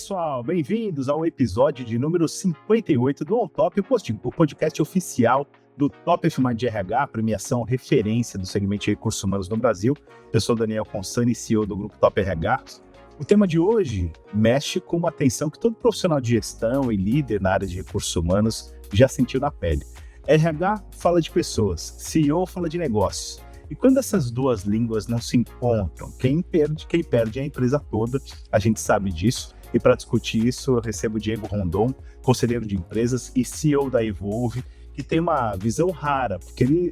pessoal, bem-vindos ao episódio de número 58 do On Top, o podcast oficial do Top F1 de RH, premiação referência do segmento de recursos humanos no Brasil. Eu sou Daniel Consani, CEO do Grupo Top RH. O tema de hoje mexe com uma atenção que todo profissional de gestão e líder na área de recursos humanos já sentiu na pele. RH fala de pessoas, CEO fala de negócios. E quando essas duas línguas não se encontram, quem perde é a empresa toda, a gente sabe disso. E para discutir isso, eu recebo o Diego Rondon, conselheiro de empresas e CEO da Evolve, que tem uma visão rara, porque ele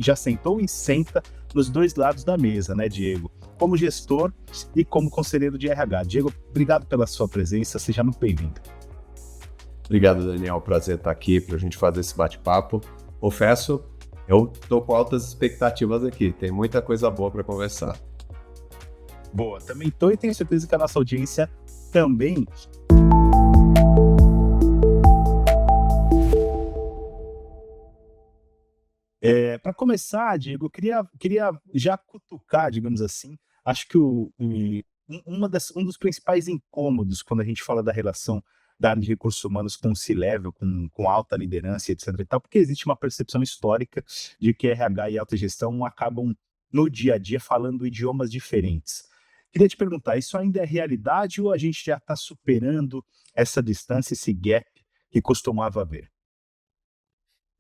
já sentou e senta nos dois lados da mesa, né, Diego? Como gestor e como conselheiro de RH. Diego, obrigado pela sua presença, seja muito bem-vindo. Obrigado, Daniel. Prazer estar aqui para a gente fazer esse bate-papo. Confesso, eu estou com altas expectativas aqui. Tem muita coisa boa para conversar. Boa, também estou e tenho certeza que a nossa audiência também. Para começar, Diego, eu queria já cutucar, digamos assim, acho que um dos principais incômodos quando a gente fala da relação da área de recursos humanos com o C-Level, com alta liderança, etc. e tal, porque existe uma percepção histórica de que RH e alta gestão acabam no dia a dia falando idiomas diferentes. Queria te perguntar, isso ainda é realidade ou a gente já está superando essa distância, esse gap que costumava haver?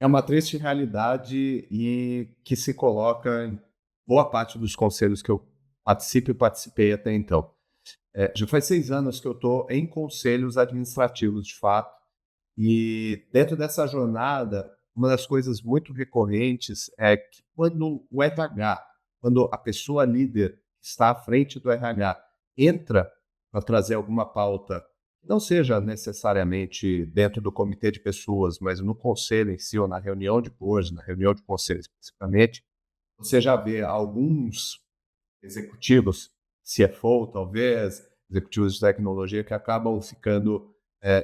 É uma triste realidade e que se coloca em boa parte dos conselhos que eu participei até então. Já faz 6 anos que eu estou em conselhos administrativos, de fato, e dentro dessa jornada, uma das coisas muito recorrentes é que quando o RH, quando a pessoa líder está à frente do RH, entra para trazer alguma pauta, não seja necessariamente dentro do comitê de pessoas, mas no conselho em si, ou na reunião de board, na reunião de conselho especificamente, você já vê alguns executivos, CFO talvez, executivos de tecnologia, que acabam ficando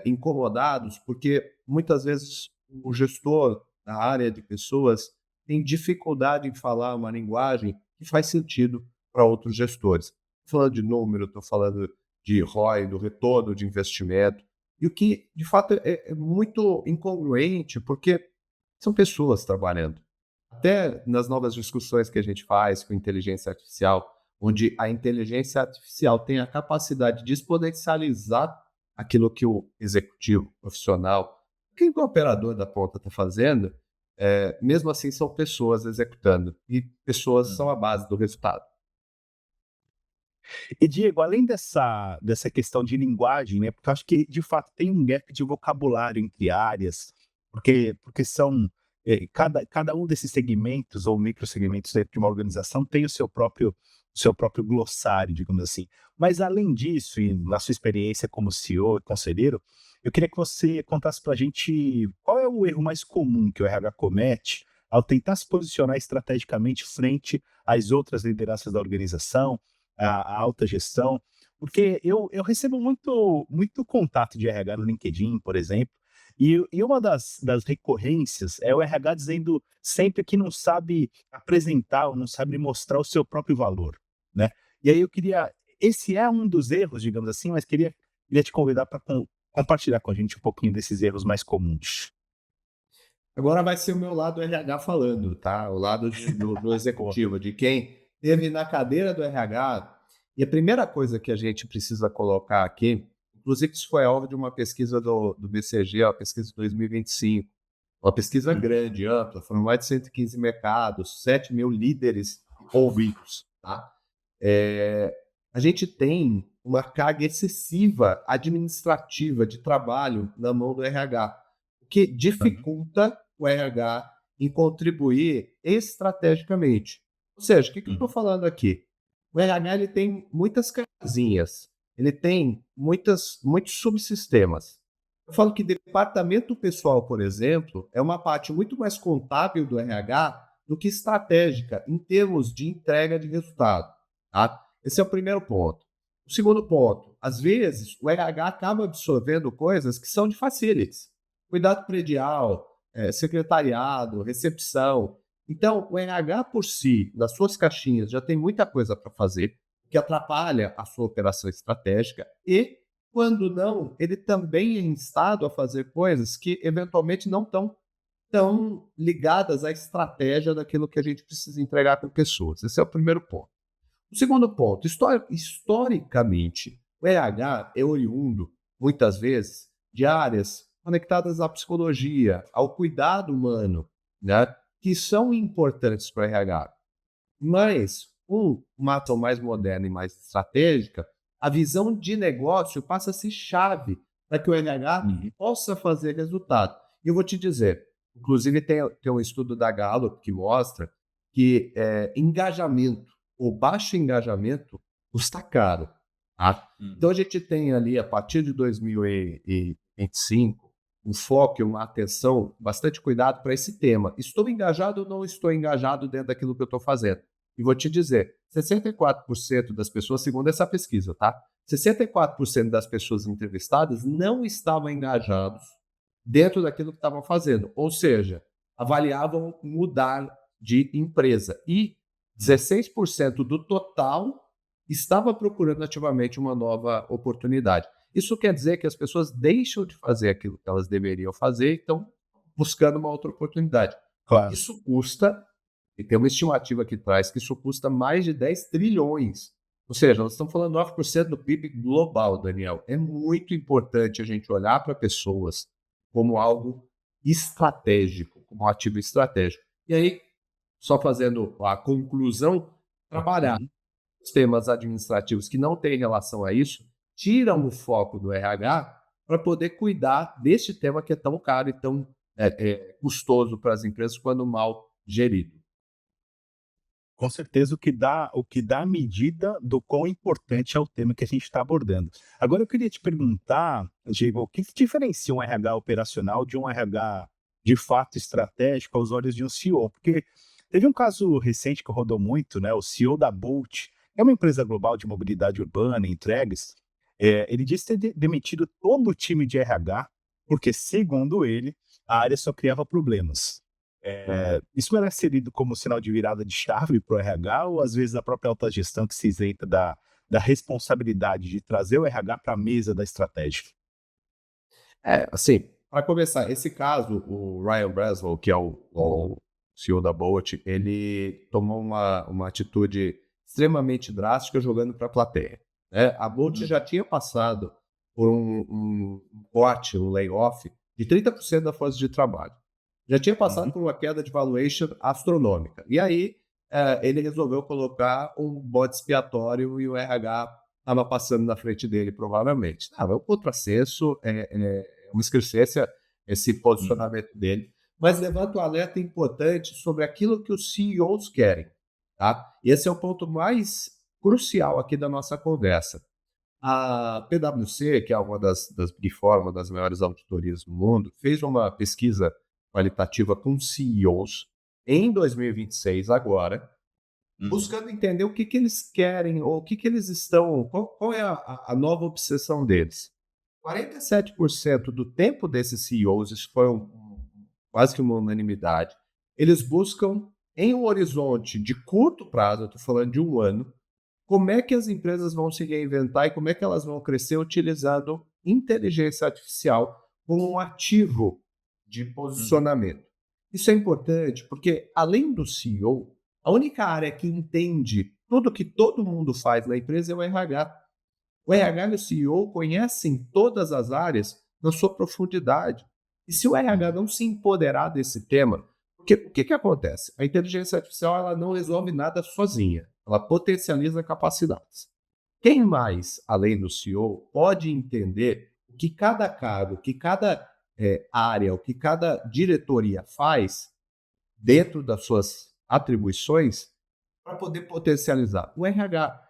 incomodados, porque muitas vezes o gestor da área de pessoas tem dificuldade em falar uma linguagem que faz sentido para outros gestores. Estou falando de número, estou falando de ROI, do retorno de investimento, e o que, de fato, é muito incongruente, porque são pessoas trabalhando. Até nas novas discussões que a gente faz com inteligência artificial, onde a inteligência artificial tem a capacidade de exponencializar aquilo que o executivo, profissional, quem o operador da ponta está fazendo, mesmo assim são pessoas executando, e pessoas são a base do resultado. E, Diego, além dessa questão de linguagem, né, porque eu acho que, de fato, tem um gap de vocabulário entre áreas, porque são, cada um desses segmentos ou microsegmentos dentro de uma organização tem o seu próprio glossário, digamos assim. Mas, além disso, e na sua experiência como CEO e conselheiro, eu queria que você contasse para a gente qual é o erro mais comum que o RH comete ao tentar se posicionar estrategicamente frente às outras lideranças da organização, a alta gestão, porque eu recebo muito contato de RH no LinkedIn, por exemplo, e uma das recorrências é o RH dizendo sempre que não sabe apresentar ou não sabe mostrar o seu próprio valor, né? E aí esse é um dos erros, digamos assim, mas queria te convidar para compartilhar com a gente um pouquinho desses erros mais comuns. Agora vai ser o meu lado RH falando, tá? O lado do executivo, de quem esteve na cadeira do RH. E a primeira coisa que a gente precisa colocar aqui, inclusive isso foi alvo de uma pesquisa do BCG, a pesquisa de 2025, uma pesquisa grande, ampla, foram mais de 115 mercados, 7 mil líderes ouvidos, tá? A gente tem uma carga excessiva administrativa de trabalho na mão do RH, o que dificulta o RH em contribuir estrategicamente. Ou seja, o que eu estou falando aqui? O RH ele tem muitas casinhas, ele tem muitos subsistemas. Eu falo que departamento pessoal, por exemplo, é uma parte muito mais contábil do RH do que estratégica em termos de entrega de resultado. Tá? Esse é o primeiro ponto. O segundo ponto, às vezes o RH acaba absorvendo coisas que são de facilities. Cuidado predial, secretariado, recepção. Então, o RH por si, nas suas caixinhas, já tem muita coisa para fazer, que atrapalha a sua operação estratégica e Quando não, ele também é instado a fazer coisas que eventualmente não estão tão ligadas à estratégia daquilo que a gente precisa entregar para pessoas. Esse é o primeiro ponto. O segundo ponto, historicamente, o RH é oriundo, muitas vezes, de áreas conectadas à psicologia, ao cuidado humano, né, que são importantes para o RH. Mas, com uma ação mais moderna e mais estratégica, a visão de negócio passa a ser chave para que o RH Uhum. possa fazer resultado. E eu vou te dizer, inclusive tem um estudo da Gallup que mostra que engajamento ou baixo engajamento custa caro. Tá? Então Uhum. a gente tem ali, a partir de 2025, um foco e uma atenção, bastante cuidado para esse tema. Estou engajado ou não estou engajado dentro daquilo que eu estou fazendo? E vou te dizer, 64% das pessoas, segundo essa pesquisa, tá? 64% das pessoas entrevistadas não estavam engajados dentro daquilo que estavam fazendo. Ou seja, avaliavam mudar de empresa. E 16% do total estava procurando ativamente uma nova oportunidade. Isso quer dizer que as pessoas deixam de fazer aquilo que elas deveriam fazer e estão buscando uma outra oportunidade. Claro. Isso custa, e tem uma estimativa que traz que isso custa mais de 10 trilhões. Ou seja, nós estamos falando 9% do PIB global, Daniel. É muito importante a gente olhar para pessoas como algo estratégico, como um ativo estratégico. E aí, só fazendo a conclusão, trabalhar Uhum. os temas administrativos que não têm relação a isso, tiram o foco do RH para poder cuidar deste tema que é tão caro e tão custoso para as empresas quando mal gerido. Com certeza o que dá a medida do quão importante é o tema que a gente está abordando. Agora eu queria te perguntar, Diego, o que que diferencia um RH operacional de um RH de fato estratégico aos olhos de um CEO? Porque teve um caso recente que rodou muito, né, o CEO da Bolt, é uma empresa global de mobilidade urbana e entregas, ele disse ter demitido todo o time de RH, porque segundo ele, a área só criava problemas. Isso era ser lido como sinal de virada de chave para o RH ou às vezes a própria alta gestão que se isenta da responsabilidade de trazer o RH para a mesa da estratégia? Assim, para começar, esse caso, o Ryan Braswell, que é o CEO da Bolt, ele tomou uma atitude extremamente drástica jogando para a plateia. Né? A Bolt Uhum. já tinha passado por um corte, um layoff de 30% da força de trabalho. Já tinha passado Uhum. por uma queda de valuation astronômica. E aí, ele resolveu colocar um bode expiatório e o RH estava passando na frente dele, provavelmente. É um contrassenso, uma excrescência esse Uhum. posicionamento dele, mas levanta um alerta importante sobre aquilo que os CEOs querem. Tá? Esse é o ponto mais crucial aqui da nossa conversa. A PwC, que é uma das Big Four, uma das maiores auditorias do mundo, fez uma pesquisa qualitativa com CEOs em 2026, agora, Uhum. buscando entender o que, que eles querem, ou o que, que eles estão, qual é a nova obsessão deles. 47% do tempo desses CEOs, isso foi quase que uma unanimidade, eles buscam em um horizonte de curto prazo, eu estou falando de um ano, como é que as empresas vão se reinventar e como é que elas vão crescer utilizando inteligência artificial como um ativo de Uhum. posicionamento. Isso é importante porque, além do CEO, a única área que entende tudo que todo mundo faz na empresa é o RH. O RH e o CEO conhecem todas as áreas na sua profundidade. E se o RH Uhum. não se empoderar desse tema, porque o que acontece? A inteligência artificial ela não resolve nada sozinha, ela potencializa capacidades. Quem mais, além do CEO, pode entender o que cada cargo, o que cada área, o que cada diretoria faz dentro das suas atribuições para poder potencializar? O RH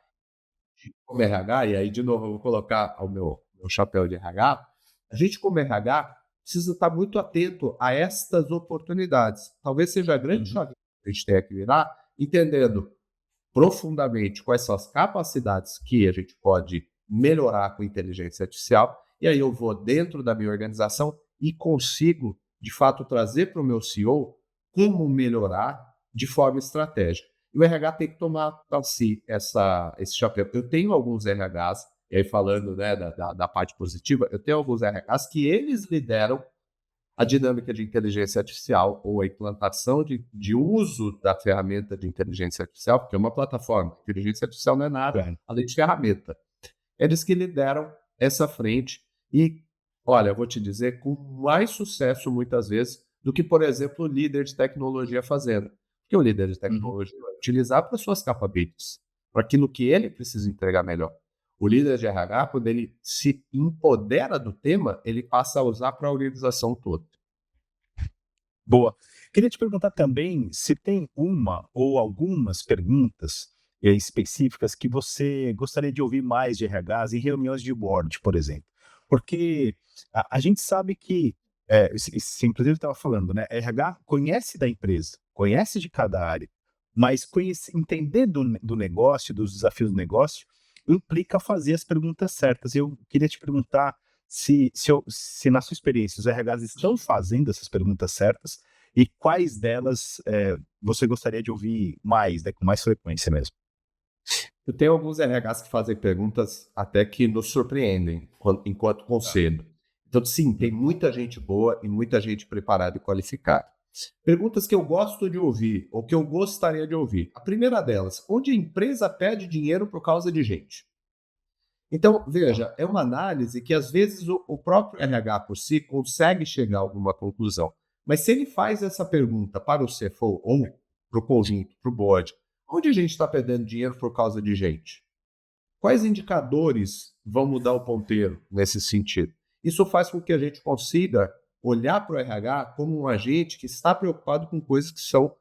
como RH, e aí de novo eu vou colocar o meu chapéu de RH, a gente como RH precisa estar muito atento a estas oportunidades. Talvez seja a grande Uhum. chave que a gente tenha que virar, entendendo profundamente quais são as capacidades que a gente pode melhorar com inteligência artificial, e aí eu vou dentro da minha organização e consigo, de fato, trazer para o meu CEO como melhorar de forma estratégica. E o RH tem que tomar para si esse chapéu. Eu tenho alguns RHs E aí falando, né, da parte positiva, eu tenho alguns RHs que eles lideram a dinâmica de inteligência artificial ou a implantação de uso da ferramenta de inteligência artificial, porque é uma plataforma. Inteligência artificial não é nada Claro. além de ferramenta. Eles que lideram essa frente e, olha, eu vou te dizer, com mais sucesso muitas vezes do que, por exemplo, o líder de tecnologia fazendo. Porque o líder de Uhum. tecnologia vai utilizar para suas capabilities, para aquilo que ele precisa entregar melhor. O líder de RH, quando ele se empodera do tema, ele passa a usar para a organização toda. Boa. Queria te perguntar também se tem uma ou algumas perguntas específicas que você gostaria de ouvir mais de RHs em reuniões de board, por exemplo. Porque a gente sabe que, você inclusive estava falando, né? RH conhece da empresa, conhece de cada área, mas entender do negócio, dos desafios do negócio, implica fazer as perguntas certas. Eu queria te perguntar se na sua experiência os RHs estão fazendo essas perguntas certas e quais delas você gostaria de ouvir mais, né, com mais frequência mesmo? Eu tenho alguns RHs que fazem perguntas até que nos surpreendem enquanto Tá. conselho. Então, sim, tem Uhum. muita gente boa e muita gente preparada e qualificada. Perguntas que eu gosto de ouvir ou que eu gostaria de ouvir. A primeira delas, onde a empresa pede dinheiro por causa de gente? Então, veja, é uma análise que às vezes o próprio RH por si consegue chegar a alguma conclusão. Mas se ele faz essa pergunta para o CFO ou para o conjunto, para o board, onde a gente está perdendo dinheiro por causa de gente? Quais indicadores vão mudar o ponteiro nesse sentido? Isso faz com que a gente consiga olhar para o RH como um agente que está preocupado com coisas que são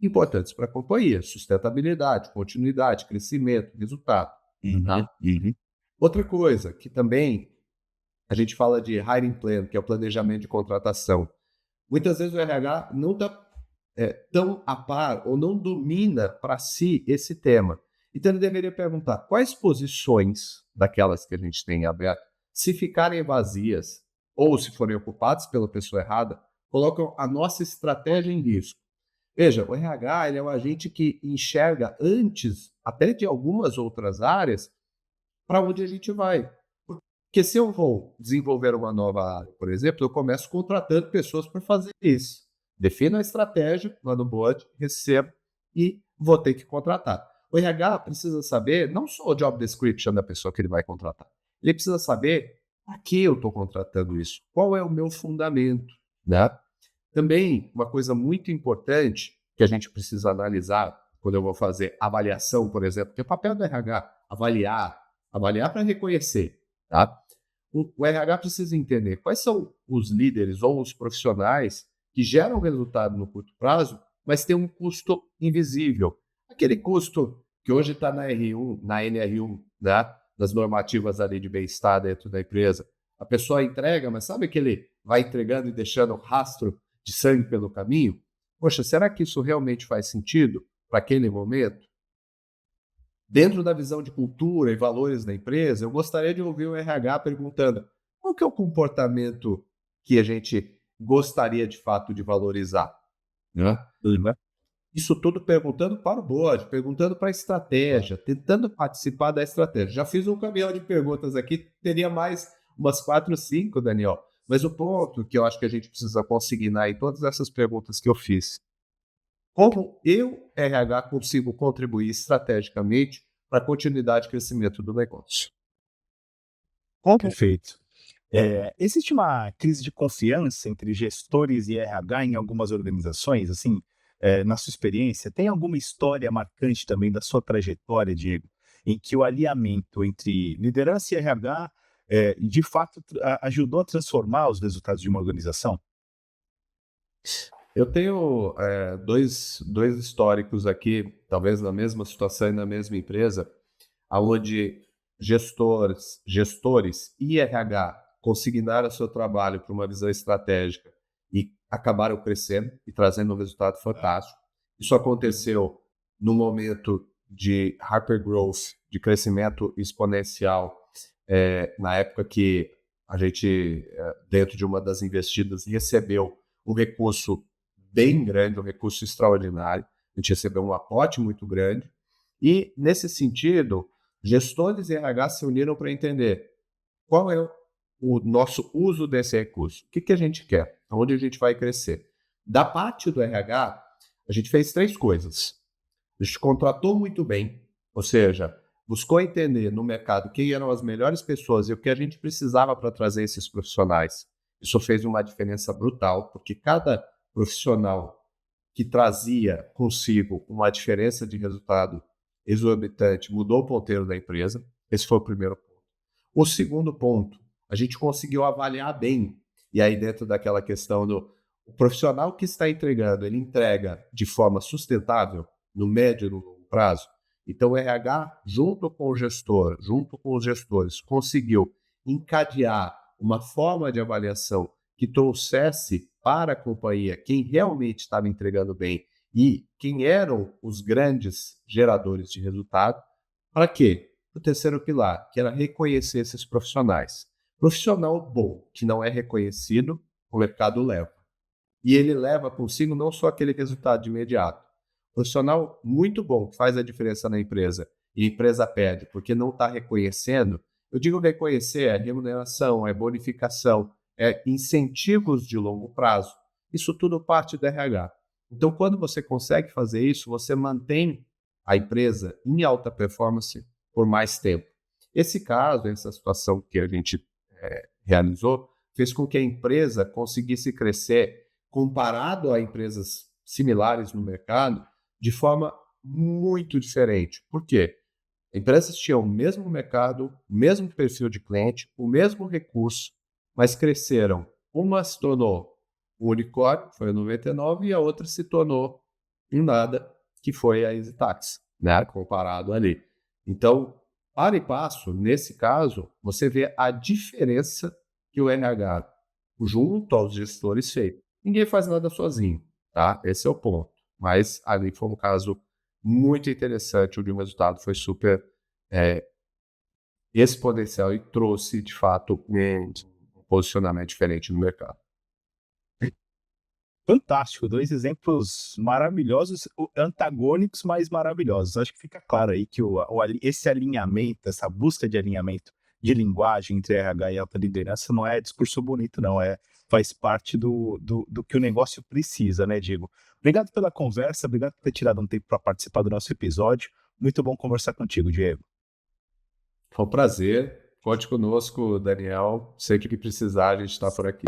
importantes para a companhia: sustentabilidade, continuidade, crescimento, resultado. Uhum, Tá? uhum. Outra coisa que também a gente fala de hiring plan, que é o planejamento de contratação. Muitas vezes o RH não está tão a par ou não domina para si esse tema. Então ele deveria perguntar quais posições daquelas que a gente tem aberto, se ficarem vazias ou se forem ocupadas pela pessoa errada, colocam a nossa estratégia em risco. Veja, o RH ele é um agente que enxerga antes até de algumas outras áreas para onde a gente vai. Porque se eu vou desenvolver uma nova área, por exemplo, eu começo contratando pessoas para fazer isso. Defino a estratégia lá no board, recebo e vou ter que contratar. O RH precisa saber não só o job description da pessoa que ele vai contratar, ele precisa saber para que eu estou contratando isso, qual é o meu fundamento, né? Também uma coisa muito importante que a gente precisa analisar quando eu vou fazer avaliação, por exemplo, que é o papel do RH, avaliar para reconhecer, tá? O RH precisa entender quais são os líderes ou os profissionais que geram resultado no curto prazo, mas tem um custo invisível. Aquele custo que hoje está na R1, na NR1, né? Das normativas ali de bem-estar dentro da empresa. A pessoa entrega, mas sabe que ele vai entregando e deixando rastro de sangue pelo caminho? Poxa, será que isso realmente faz sentido para aquele momento? Dentro da visão de cultura e valores da empresa, eu gostaria de ouvir o RH perguntando qual que é o comportamento que a gente gostaria de fato de valorizar, né? Uhum. Isso tudo perguntando para o board, perguntando para a Claro. estratégia, tentando participar da estratégia. Já fiz um caminhão de perguntas aqui, teria mais umas 4, 5, Daniel. Mas o ponto que eu acho que a gente precisa consignar em todas essas perguntas que eu fiz: como eu, RH, consigo contribuir estrategicamente para a continuidade e crescimento do negócio? Como Perfeito. Existe uma crise de confiança entre gestores e RH em algumas organizações, assim, na sua experiência, tem alguma história marcante também da sua trajetória, Diego, em que o alinhamento entre liderança e RH, de fato ajudou a transformar os resultados de uma organização? eu tenho dois históricos aqui, talvez na mesma situação e na mesma empresa, aonde gestores e RH consignaram seu trabalho para uma visão estratégica e acabaram crescendo e trazendo um resultado fantástico. Isso aconteceu no momento de hypergrowth, de crescimento exponencial, na época que a gente, dentro de uma das investidas, recebeu um recurso bem grande, um recurso extraordinário. A gente recebeu um aporte muito grande e, nesse sentido, Gestores e RH se uniram para entender qual é o nosso uso desse recurso. O que a gente quer? Aonde a gente vai crescer? Da parte do RH, a gente fez 3 coisas. A gente contratou muito bem, ou seja, buscou entender no mercado quem eram as melhores pessoas e o que a gente precisava para trazer esses profissionais. Isso fez uma diferença brutal, porque cada profissional que trazia consigo uma diferença de resultado exorbitante mudou o ponteiro da empresa. Esse foi o primeiro ponto. O segundo ponto, a gente conseguiu avaliar bem, e aí dentro daquela questão do o profissional que está entregando, ele entrega de forma sustentável no médio e no longo prazo. Então o RH, junto com o gestor, junto com os gestores, conseguiu encadear uma forma de avaliação que trouxesse para a companhia quem realmente estava entregando bem e quem eram os grandes geradores de resultado. Para quê? O terceiro pilar, que era reconhecer esses profissionais. Profissional bom, que não é reconhecido, o mercado leva. E ele leva consigo não só aquele resultado de imediato. Profissional muito bom, que faz a diferença na empresa, e a empresa perde porque não está reconhecendo. Eu digo reconhecer, é remuneração, é bonificação, é incentivos de longo prazo. Isso tudo parte do RH. Então, quando você consegue fazer isso, você mantém a empresa em alta performance por mais tempo. Esse caso, essa situação que a gente realizou, fez com que a empresa conseguisse crescer comparado a empresas similares no mercado de forma muito diferente. Por quê? Empresas tinham o mesmo mercado, o mesmo perfil de cliente, o mesmo recurso, mas cresceram. Uma se tornou um unicórnio, foi a 99, e a outra se tornou um nada, que foi a EasyTax, né? Comparado ali. Então, para e passo, nesse caso, você vê a diferença que o RH, junto aos gestores, fez. Ninguém faz nada sozinho, tá? Esse é o ponto. Mas ali foi um caso muito interessante, onde o resultado foi super exponencial e trouxe, de fato, um posicionamento diferente no mercado. Fantástico, 2 exemplos maravilhosos, antagônicos, mas maravilhosos. Acho que fica claro aí que esse alinhamento, essa busca de alinhamento de linguagem entre RH e alta liderança não é discurso bonito, não, faz parte do que o negócio precisa, né, Diego? Obrigado pela conversa, obrigado por ter tirado um tempo para participar do nosso episódio. Muito bom conversar contigo, Diego. Foi um prazer. Conte conosco, Daniel. Sempre que precisar, a gente está por aqui.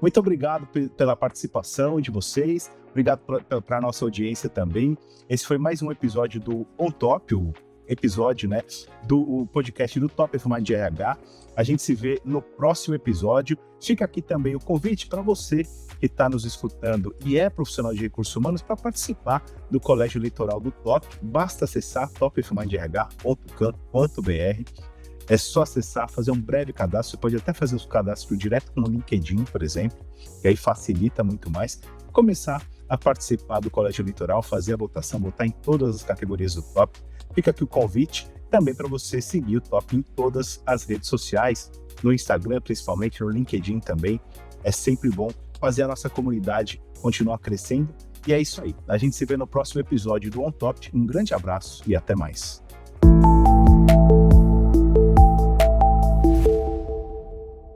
Muito obrigado pela participação de vocês, obrigado para a nossa audiência também. Esse foi mais um episódio do On Top, o episódio, né, do podcast do Top of Mind RH. A gente se vê no próximo episódio. Fica aqui também o convite para você que está nos escutando e é profissional de recursos humanos para participar do Colégio Eleitoral do Top. Basta acessar topofmindrh.com.br. É só acessar, fazer um breve cadastro. Você pode até fazer o cadastro direto no LinkedIn, por exemplo, que aí facilita muito mais. Começar a participar do Colégio Eleitoral, fazer a votação, votar em todas as categorias do Top. Fica aqui o convite também para você seguir o Top em todas as redes sociais, no Instagram principalmente, no LinkedIn também. É sempre bom fazer a nossa comunidade continuar crescendo. E é isso aí. A gente se vê no próximo episódio do On Top. Um grande abraço e até mais.